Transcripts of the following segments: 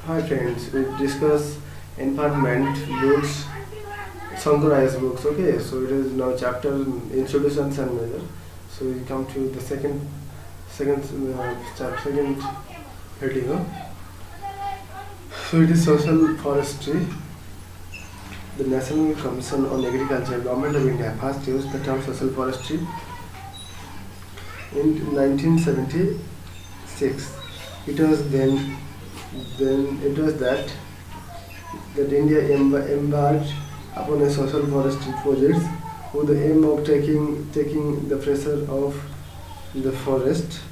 Hi friends, we discuss environment books, Shankar books. Okay, so it is now chapter introductions and measure. So we come to the second video. So it is social forestry. The National Commission on Agriculture, Government of India, first used the term social forestry in 1976. It was then it was that India embarked upon a social forestry project with the aim of taking the pressure off the forest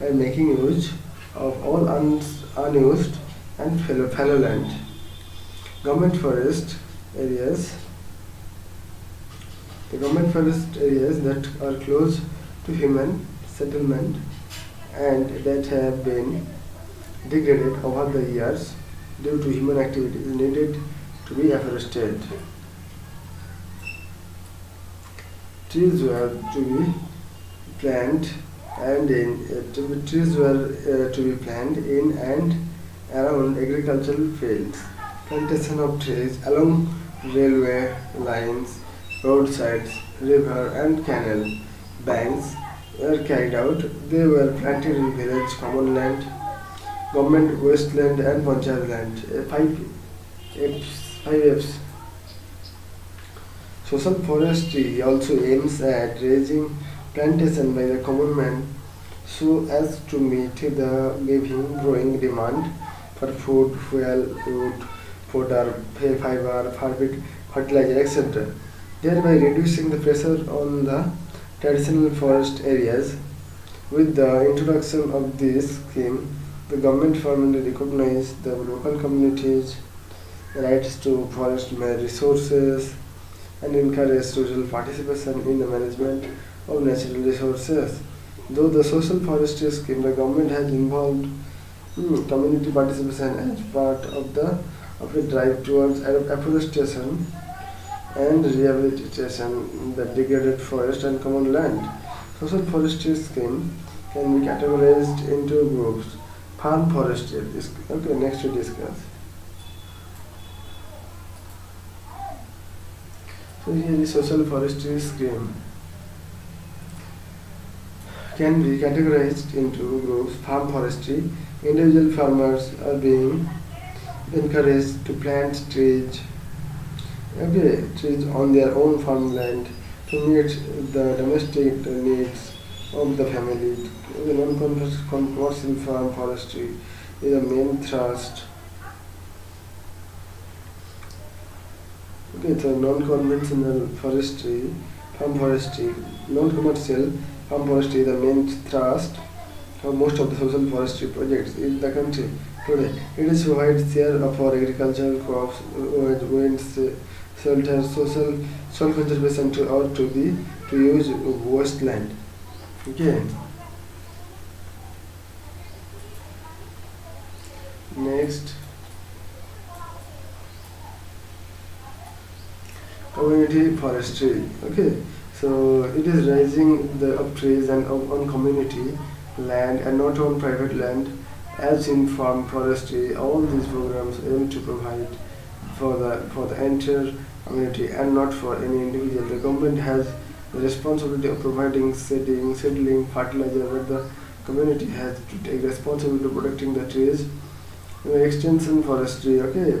and making use of all unused and fallow land. Government forest areas, the government forest areas that are close to human settlement and that have been degraded over the years due to human activities needed to be afforested. Trees were to be planted to be planted in and around agricultural fields. Plantation of trees along railway lines, roadsides, river and canal banks were carried out. They were planted in village, common land, government wasteland and panchayat land. Five F's. Social forestry also aims at raising plantation by the common man so as to meet the growing demand for food, fuel, wood, fodder, fiber, fertilizer, etc., thereby reducing the pressure on the traditional forest areas. With the introduction of this scheme, the government firmly recognized the local communities' rights to forest resources and encouraged social participation in the management of natural resources. Though the social forestry scheme, the government has involved community participation as part of a drive towards afforestation and rehabilitation the degraded forest and common land. Social forestry scheme can be categorized into groups. Farm forestry. Okay, next we discuss. So here the social forestry scheme can be categorized into groups. Farm forestry. Individual farmers are being encouraged to plant trees on their own farmland to meet the domestic needs of the family. The non-commercial farm forestry is a main thrust. Okay, so non-conventional forestry, non-commercial farm forestry is the main thrust of most of the social forestry projects in the country today. It is provides share for agricultural crops, winds, shelter, soil conservation to use wasteland. Okay. Next, community forestry. Okay, so it is raising the of trees and on community land and not on private land. As in farm forestry, all these programs aim to provide for the entire community and not for any individual. The government has the responsibility of providing seedling, fertilizer, but the community has to take responsibility of protecting the trees. Extension forestry. Okay,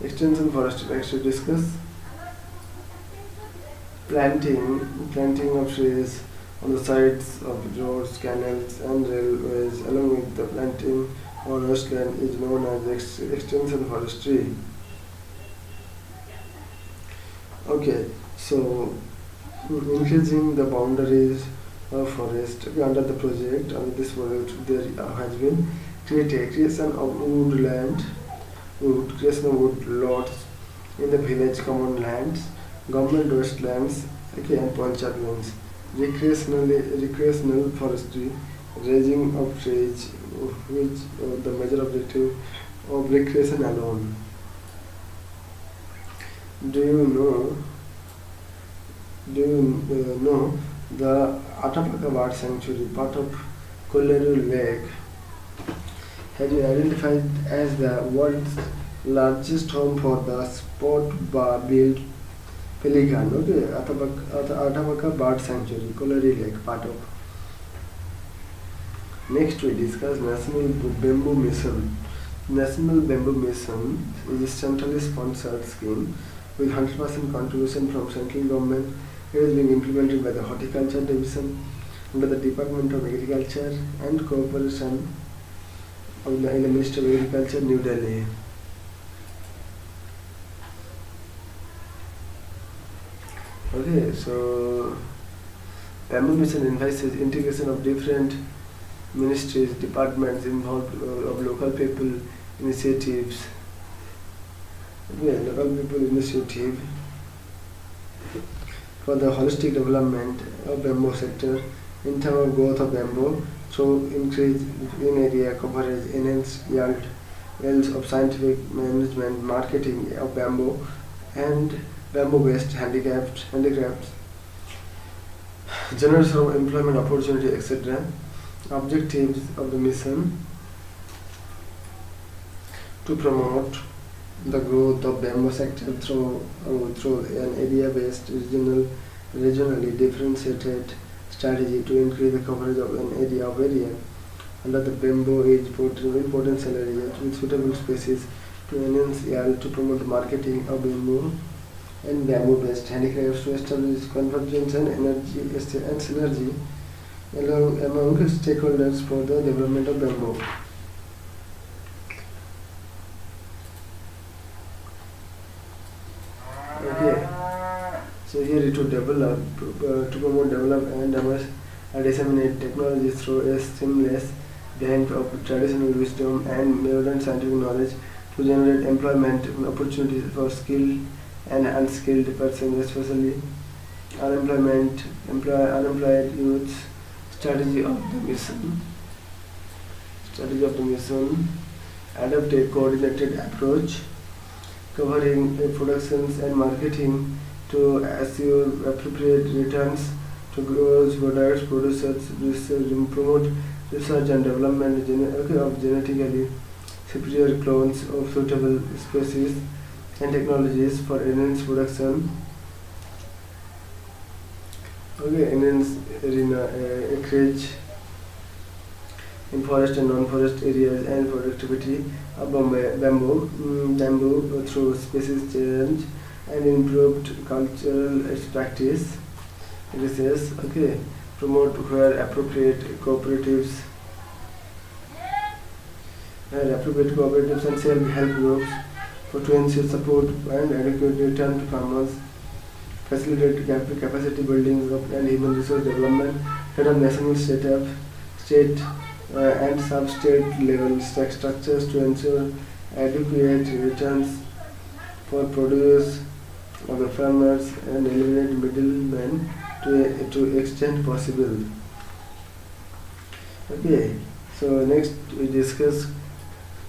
extension forestry. Next we discuss planting of trees on the sides of roads, canals and railways along with the planting on wasteland is known as extension forestry. Okay, so increasing the boundaries of forest. Okay, under the project, under this project there has been creation of creation of wood lots in the village common lands, government wastelands, okay, and panchayat lands. Recreational forestry, raising of trees, which the major objective of recreation alone. Do you know? The Atapaka Bird Sanctuary, part of Kolleru Lake, has been identified as the world's largest home for the sport-billed pelican. Okay, Athabasca Bird Sanctuary, Colliery Lake, part of. Next, we discuss National Bamboo Mission. National Bamboo Mission is a centrally sponsored scheme with 100% contribution from central government. It is being implemented by the Horticulture Division under the Department of Agriculture and Cooperation in the Ministry of Agriculture, New Delhi. Okay, so Bamboo Mission invites integration of different ministries, departments involved of local people initiatives. Okay, local people initiative for the holistic development of bamboo sector in terms of growth of bamboo through increase in area coverage, enhanced yields of scientific management, marketing of bamboo and bamboo-based handicrafts, generation of employment opportunity, etc. Objectives of the mission: to promote the growth of bamboo sector through an area-based regionally differentiated strategy to increase the coverage of an area under the bamboo age potential areas with suitable species to enhance yield, to promote marketing of bamboo and bamboo-based handicrafts, to establish convergence and synergy among stakeholders for the development of bamboo. Okay, so here it to develop, to promote, develop and disseminate technology through a seamless blend of traditional wisdom and modern scientific knowledge to generate employment opportunities for skilled and unskilled persons, especially unemployed youths. Strategy of the mission: adopt a coordinated approach covering productions and marketing to assure appropriate returns to growers, producers, promote research and development of genetically superior clones of suitable species and technologies for enhanced production. Okay, enhance acreage in forest and non-forest areas and productivity of bamboo through species change and improved cultural practice. Research. Okay, promote where appropriate cooperatives and self-help groups to ensure support and adequate return to farmers. Facilitate capacity building and human resource development at a national, state and sub-state level structures to ensure adequate returns for produce of the farmers and eliminate middlemen to extent possible. Okay, so next we discuss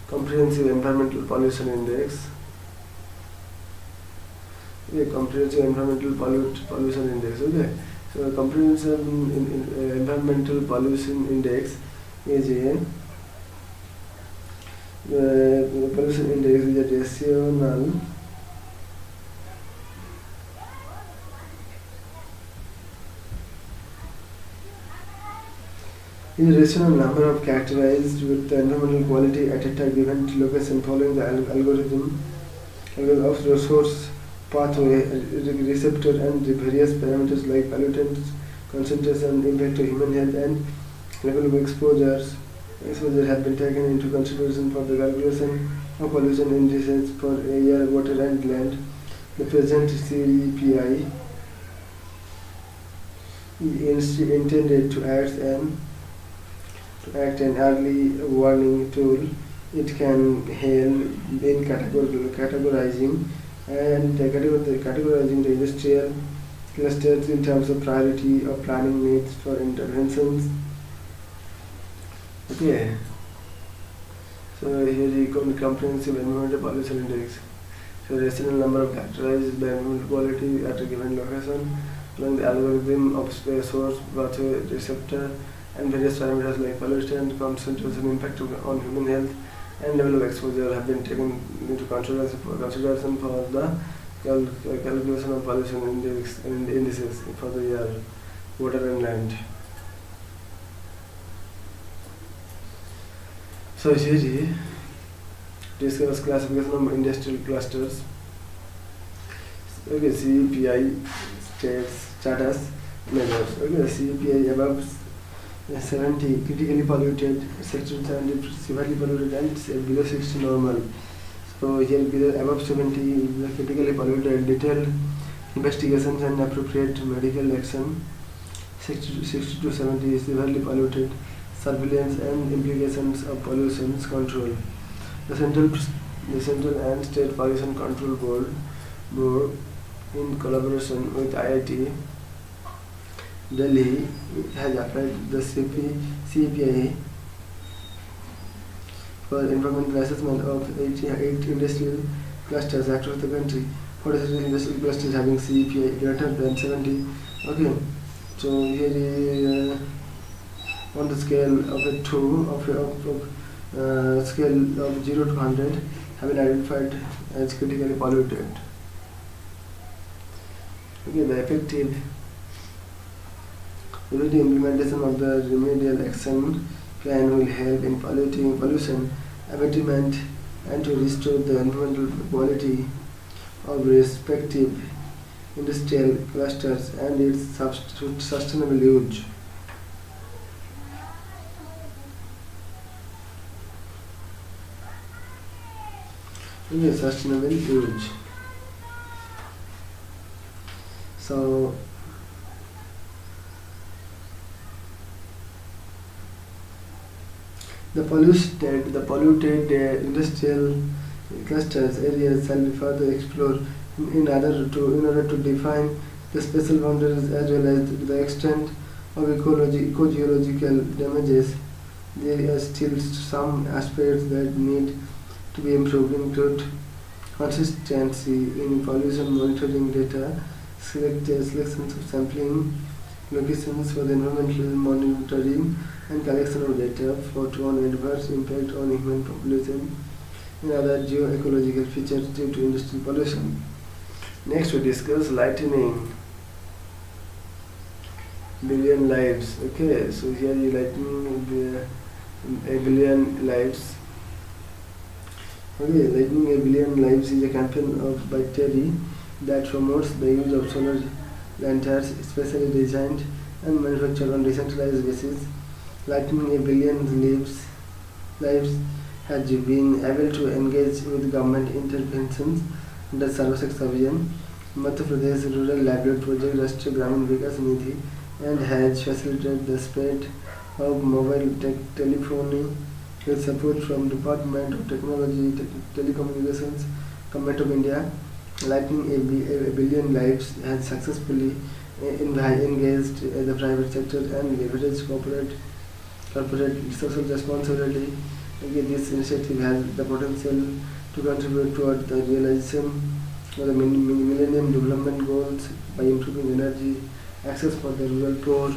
comprehensive environmental pollution index. Okay, comprehensive environmental pollution index. Okay, so comprehensive environmental pollution index is a pollution index is a rational number of characterized with the environmental quality at a given location following the algorithm of resource pathway, receptor and the various parameters like pollutants, concentration, impact to human health and level of exposure have been taken into consideration for the calculation of pollution indices for air, water and land. The present CEPI is intended to act an early warning tool. It can help in categorizing the industrial clusters in terms of priority of planning needs for interventions. Okay, so here you come comprehensive environmental pollution index. So rational number of characterized by environmental quality at a given location along the algorithm of source, pathway, receptor and various parameters like pollution, concentration, impact on human health, and level of exposure have been taken into consideration for the calculation of pollution indices for the year, water and land. So here discuss classification of industrial clusters. Okay, CPI status measures. Okay, CPI above 70 critically polluted, section 70 severely polluted, and below 60 normal. So here below above 70 is the critically polluted. Detailed investigations and appropriate medical action. 60 to 70 is severely polluted. Surveillance and implications of pollution control. The central and state pollution control board in collaboration with IIT Delhi has applied the CPI for environmental assessment of 88 industrial clusters across the country. 46 industrial clusters having CPI greater than 70. Okay, so here is on the scale of a 2 scale of 0 to 100 have been identified as critically polluted. Okay, the effective implementation of the remedial action plan will help in pollution abatement and to restore the environmental quality of respective industrial clusters and its sustainable use. Sustainable use. So the polluted industrial clusters areas shall be further explored in order to define the special boundaries as well as the extent of eco-geological damages. There are still some aspects that need to be improved, include consistency in pollution monitoring data, selections of sampling locations for the environmental monitoring, and collection of data for adverse impact on human population and other geo-ecological features due to industrial pollution. Next we discuss lightening billion lives. Okay, so here you lightening a billion lives. Okay, lightening a billion lives is a campaign by Terry that promotes the use of solar lanterns specially designed and manufactured on decentralized basis. Lightening a billion lives has been able to engage with government interventions under Sarva Shiksha Abhiyan, Madhya Pradesh Rural Livelihood Project, Rashtriya Gramin Vikas Nidhi, and has facilitated the spread of mobile telephony with support from Department of Technology, Telecommunications, Government of India. Lightening a billion lives has successfully engaged the private sector and leveraged corporate social responsibility. Okay, this initiative has the potential to contribute toward the realization of the Millennium Development Goals by improving energy access for the rural poor.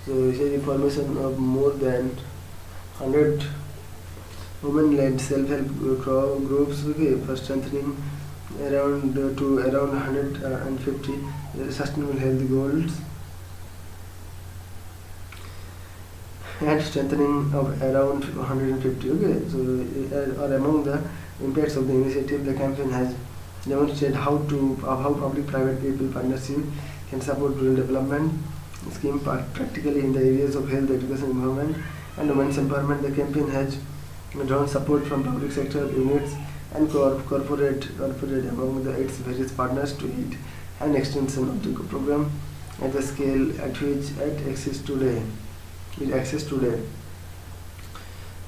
So here information of more than 100 women-led self-help groups, okay, for strengthening around 150 sustainable health goals and strengthening of around 150. Okay, so are among the impacts of the initiative. The campaign has demonstrated how public-private people partnership can support rural development scheme practically in the areas of health, education, environment, and women's empowerment. The campaign has drawn support from public sector units and corporate among its various partners to aid an extension of the program at the scale at which it exists today.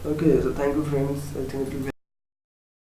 Okay, so thank you friends. I think it will be